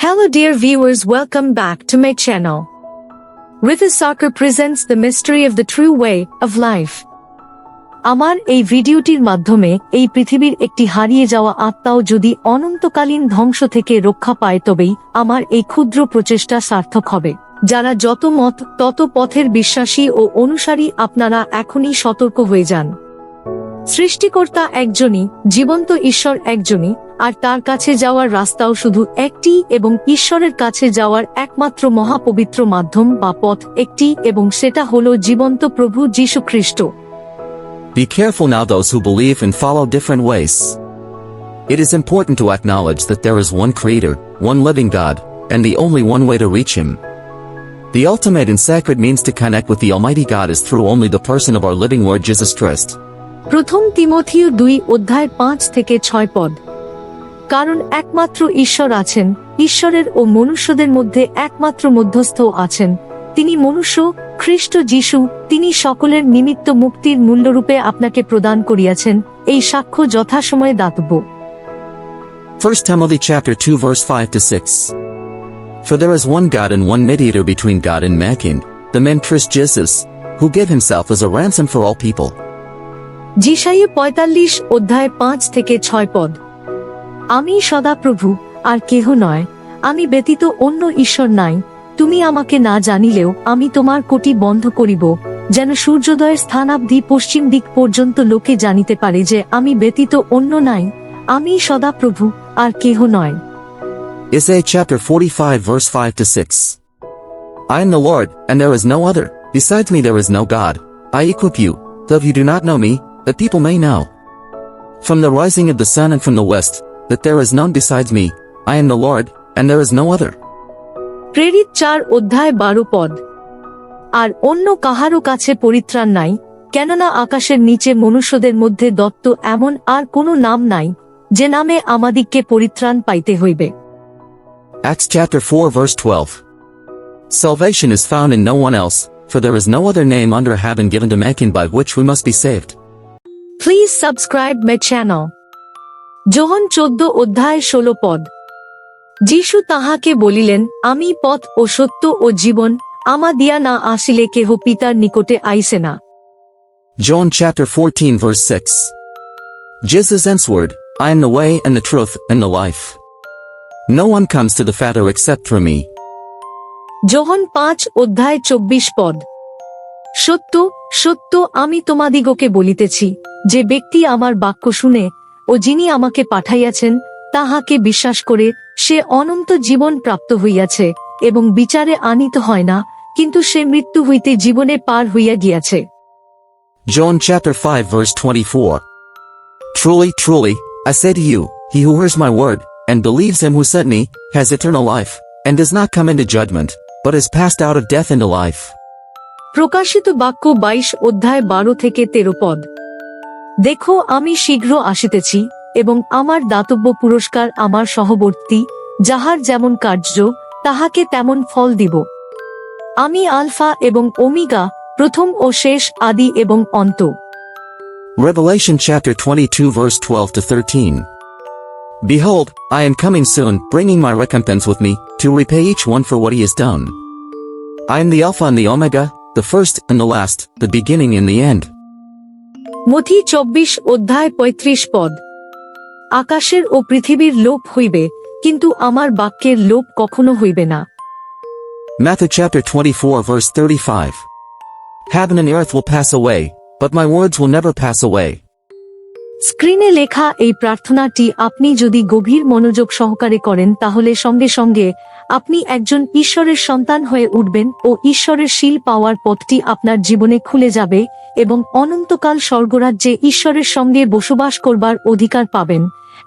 Hello dear viewers, welcome back to my channel. Rithis Soccer presents the mystery of the true way of life. আমার এই ভিডিওটির মাধ্যমে এই পৃথিবীর একটি হারিয়ে যাওয়া আত্মাও যদি অনন্তকালীন ধ্বংস থেকে রক্ষা পায় তবেই আমার এই ক্ষুদ্র প্রচেষ্টা সার্থক হবে। যারা যত মত তত পথের বিশ্বাসী ও অনুসারী আপনারা এখনই সতর্ক হয়ে যান। সৃষ্টিকর্তা একজনই, জীবন্ত ঈশ্বর একজনই, আর তার কাছে যাওয়ার রাস্তাও শুধু একটি এবং ঈশ্বরের কাছে যাওয়ার একমাত্র মহাপবিত্র মাধ্যম বা পথ একটি এবং সেটা হলো জীবন্ত প্রভু যীশু খ্রিস্ট। Be careful now those who believe and follow different ways. It is important to acknowledge that there is one Creator, one living God, and the only one way to reach Him. The ultimate and sacred means to connect with the Almighty God is through only the person of our living Lord Jesus Christ. প্রথম তিমোথীয় 2:5-6 কারণ একমাত্র ঈশ্বর আছেন, ঈশ্বরের ও মনুষ্যদের মধ্যে একমাত্র মধ্যস্থ আছেন, তিনি মনুষ্য খ্রিস্ট যীশু, তিনি সকলের নিমিত্ত মুক্তির মূল্যরূপে আপনাকে প্রদান করিয়াছেন, এই সাক্ষ্য যথাসময়ে দাতব্য। 1 Timothy chapter 2 verse 5-6. For there is one God and one mediator between God and mankind, the man Christ Jesus, who gave himself as a ransom for all people. যিশাইয়া 45:5-6 আমি সদাপ্রভু, আর কেহ নয়, আমি ব্যতীত অন্য ঈশ্বর নাই, তুমি আমাকে না জানিলেও আমি তোমার কোটি বন্ধ করিব, যেন সূর্যোদয়ের স্থানাবধি পশ্চিম দিক পর্যন্ত লোকে জানিতে পারে যে আমি ব্যতীত অন্য নাই, আমি সদাপ্রভু, আর কেহ নয়। Isaiah chapter 45 verse 5-6. I am the Lord, and there is no other, besides me there is no God. I equip you, though you do not know me, that people may know. From the rising of the sun and from the west, that there is none besides me, I am the Lord, and there is no other. প্রেরিত 4:12 আর অন্য কাহারও কাছে পরিত্রাণ নাই, কেননা আকাশের নিচে মনুষ্যদের মধ্যে দত্ত এমন আর কোনো নাম নাই, যে নামে আমাদিগকে পরিত্রাণ পাইতে হইবে। Acts chapter 4 verse 12. Salvation is found in no one else, for there is no other name under heaven given to mankind by which we must be saved. Please subscribe my channel. যোহন 14:16 যীশু তাহাকে বলিলেন, আমি পথ ও সত্য ও জীবন, আমা দিয়া না আসিলে কেহ পিতার নিকটে আইসে না। John chapter 14 verse 6. Jesus answered, I am the way and the truth and the life. No one comes to the Father except through me. যোহন 5:24 সত্য সত্য আমি তোমাদিগকে বলিতেছি, যে ব্যক্তি আমার বাক্য শুনে ও যিনি আমাকে পাঠাইয়াছেন তাহাকে বিশ্বাস করে, সে অনন্ত জীবন প্রাপ্ত হইয়াছে এবং বিচারে আনিত হয় না, কিন্তু সে মৃত্যু হইতে জীবনে পার হইয়া গিয়াছে। John chapter 5 verse 24. Truly, truly, I say to you, he who hears my word, and believes him who sent me, has eternal life, and does not come into judgment, but is passed out of death into life. প্রকাশিত বাক্য 22:12-13 দেখো আমি শীঘ্র আসিতেছি, এবং আমার দাতব্য পুরস্কার আমার সহবর্তী, যাহার যেমন কার্য তাহাকে তেমন ফল দিব। আমি আলফা এবং ওমেগা, প্রথম ও শেষ, আদি এবং অন্ত। Revelation chapter 22 verse 12-13. Behold, I am coming soon, bringing my recompense with me, to repay each one for what he has done. I am the Alpha and the Omega, the first and the last, the beginning and the end. মথি 24:35 আকাশের ও পৃথিবীর লোপ হইবে, কিন্তু আমার বাক্যের লোপ কখনো হইবে না। Matthew chapter 24 verse 35. Heaven and earth will pass away, but my words will never pass away. স্ক্রিনে লেখা এই প্রার্থনাটি আপনি যদি গভীর মনোযোগ সহকারে করেন তাহলে সঙ্গে সঙ্গে আপনি একজন ঈশ্বরের সন্তান হয়ে উঠবেন ও ঈশ্বরের শীল পাওয়ার পথটি আপনার জীবনে খুলে যাবে এবং অনন্তকাল স্বর্গরাজ্যে ঈশ্বরের সঙ্গে বসবাস করবার অধিকার পাবেন।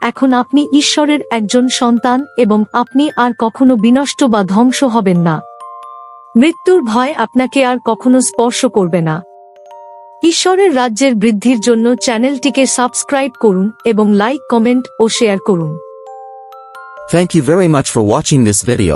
এখন আপনি ঈশ্বরের একজন সন্তান এবং আপনি আর কখনো বিনষ্ট বা ধ্বংস হবেন না। মৃত্যুর ভয় আপনাকে আর কখনো স্পর্শ করবে না। ঈশ্বরের রাজ্যের বৃদ্ধির জন্য চ্যানেলটিকে সাবস্ক্রাইব করুন এবং লাইক, কমেন্ট ও শেয়ার করুন। Thank you very much for watching this video.